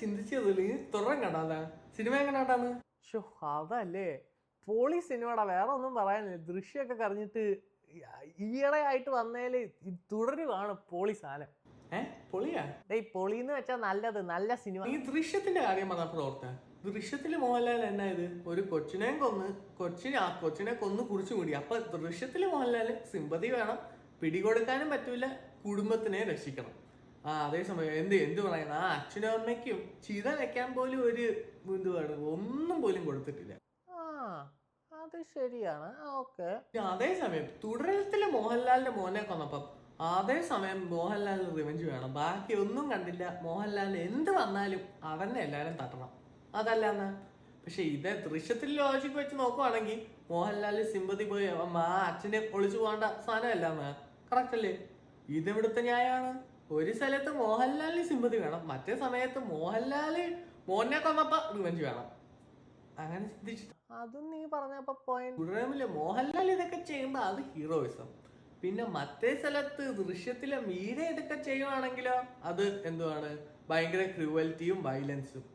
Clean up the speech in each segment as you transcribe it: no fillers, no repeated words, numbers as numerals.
ചിന്തിച്ചത് തുറം കണ്ടാ cinema എങ്ങനെയാണ്ടാന്ന്? Show അതല്ലേ പൊളി സിനിമയുടെ വേറെ ഒന്നും പറയാനില്ല. ദൃശ്യമൊക്കെ കറിഞ്ഞിട്ട് ഈയിടെ ആയിട്ട് വന്നേല് തുടരുവാണ് പൊളി സാധനം. പൊളിയാ? പൊളിന്ന് വെച്ചാൽ നല്ലത്, നല്ല സിനിമ. ഈ ദൃശ്യത്തിന്റെ കാര്യം പറഞ്ഞപ്പോൾ ഓർത്ത, ദൃശ്യത്തില് മോഹൻലാൽ എന്നാ ഇത് ഒരു കൊച്ചിനെ കൊന്ന് കുറിച്ചു കൂടി. അപ്പൊ ദൃശ്യത്തില് മോഹൻലാൽ സിമ്പതി വേണം, പിടികൊടുക്കാനും പറ്റൂല, കുടുംബത്തിനെ രക്ഷിക്കണം. അതേസമയം എന്ത് പറയുന്ന അച്ഛനും അമ്മയ്ക്കും ചിത വെക്കാൻ പോലും ഒരു ഒന്നും പോലും കൊടുത്തിട്ടില്ല. അത് ശരിയാണ്. ഓക്കെ. അതേസമയം തുടരത്തില് മോഹൻലാലിന്റെ മോനെ കൊന്നപ്പം അതേസമയം മോഹൻലാലിന് റിവെഞ്ച് വേണം. ബാക്കി ഒന്നും കണ്ടില്ല. മോഹൻലാലിന് എന്ത് വന്നാലും അവനെ എല്ലാരും തട്ടണം, അതല്ലാന്ന്. പക്ഷെ ഇതേ ദൃശ്യത്തിൽ ലോജിക്ക് വെച്ച് നോക്കുവാണെങ്കിൽ മോഹൻലാല് സിമ്പതി പോയി അച്ഛനെ ഒളിച്ചു പോകേണ്ട സാധനമല്ലാന്ന്. കറക്റ്റ് അല്ലേ? ഇതെവിടുത്തെ ന്യായമാണ്? ഒരു സ്ഥലത്ത് മോഹൻലാലിന് സിമ്പതി വേണം, മറ്റേ സമയത്ത് മോഹൻലാല് മോനെ കൊന്നപ്പോ റിവെഞ്ച് വേണം. അങ്ങനെ ചിന്തിച്ചിട്ട് അതും നീ പറഞ്ഞപ്പോ പോയിന്റ് മോഹൻലാൽ ഇതൊക്കെ ചെയ്യുമ്പോ അത് ഹീറോയിസം. പിന്നെ മറ്റേ സ്ഥലത്ത് ദൃശ്യത്തിലെ മീര ഇതൊക്കെ ചെയ്യുവാണെങ്കിലോ അത് എന്തുവാണ്, ഭയങ്കര ക്രൂവൽറ്റിയും വയലൻസും.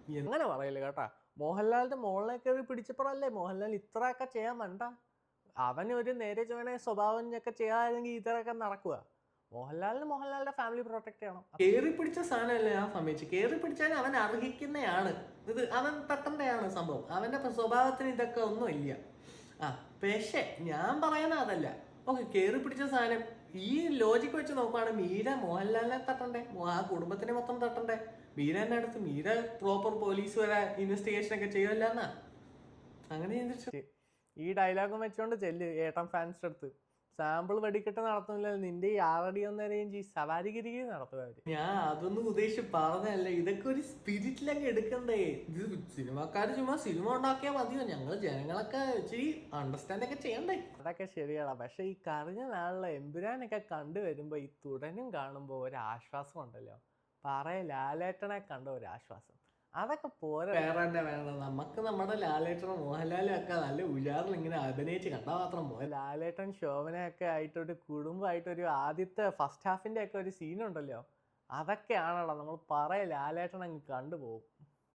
അങ്ങനെ പറയല്ലേ കേട്ടാ. മോഹൻലാലിന്റെ മോളിനെ കയറി പിടിച്ചപ്പോഴല്ലേ മോഹൻലാൽ ഇത്രയൊക്കെ ചെയ്യാൻ വേണ്ട. അവന് ഒരു നേരെ ചുവനെ സ്വഭാവം ഒക്കെ ചെയ്യാതെങ്കിൽ ഇത്രയൊക്കെ നടക്കുക. മോഹൻലാലിന്റെ ഫാമിലി പ്രൊട്ടക്ട് ചെയ്യണം. കേറി പിടിച്ച സാധനമല്ലേ ആ സമയത്ത്. കേറി പിടിച്ചാൽ അവൻ അർഹിക്കുന്നതാണ്. ഇത് അവൻ തട്ടണ്ടയാണ് സംഭവം. അവന്റെ സ്വഭാവത്തിന് ഇതൊക്കെ ഒന്നും ഇല്ല. പക്ഷെ ഞാൻ പറയുന്ന അതല്ല. ഓക്കെ, കേറി പിടിച്ച സാധനം ഈ ലോജിക്ക് വെച്ച് നോക്കുവാണ് മീര മോഹൻലാലിനെ തട്ടണ്ടേ, ആ കുടുംബത്തിനെ മൊത്തം തട്ടണ്ടേ. മീര എന്നെ അടുത്ത് മീര പ്രോപ്പർ പോലീസ് വരെ ഇൻവെസ്റ്റിഗേഷൻ ഒക്കെ ചെയ്യുമല്ലെന്നാ. അങ്ങനെ ചിന്തിച്ചു. ഈ ഡയലോഗും വെച്ചോണ്ട് ചെല്ല് ഏട്ടൻ ഫാൻസിന്റെ അടുത്ത്. സാമ്പിൾ വെടിക്കെട്ട് നടത്തുന്നില്ല, നിന്റെ ഈ ആറടി ഒന്നരയും സവാരിഗിരി നടത്തുക. ഞാൻ അതൊന്നും ഉദ്ദേശിച്ച് പറഞ്ഞല്ല. ഇതൊക്കെ ഒരു സ്പിരിറ്റിലൊക്കെ എടുക്കണ്ടേ. ഇത് സിനിമക്കാര് ചുമ്മാ സിനിമ ഉണ്ടാക്കിയാൽ മതിയോ? ഞങ്ങൾ ജനങ്ങളൊക്കെ ഇച്ചിരി അണ്ടർസ്റ്റാൻഡ് ഒക്കെ ചെയ്യണ്ടേ. അതൊക്കെ ശരിയാണ്. പക്ഷെ ഈ കറിഞ്ഞ നാളിലെ എമ്പുരാനൊക്കെ കണ്ടുവരുമ്പോ ഈ തുടരും കാണുമ്പോ ഒരു ആശ്വാസം ഉണ്ടല്ലോ. ലാലേട്ടനെ കണ്ട ഒരു ആശ്വാസം, അതൊക്കെ പോരാ. വേണ്ട. നമുക്ക് നമ്മുടെ ലാലേട്ടനും മോഹൻലാലും ഒക്കെ നല്ല ഉജാറിൽ ഇങ്ങനെ അഭിനയിച്ച് കണ്ടാൽ മാത്രം പോലെ. ലാലേട്ടൻ ശോഭനയൊക്കെ ആയിട്ടൊരു കുടുംബമായിട്ടൊരു ആദ്യത്തെ ഫസ്റ്റ് ഹാഫിന്റെ ഒക്കെ ഒരു സീനുണ്ടല്ലോ, അതൊക്കെയാണല്ലോ നമ്മൾ ലാലേട്ടൻ അങ്ങ് കണ്ടുപോകും.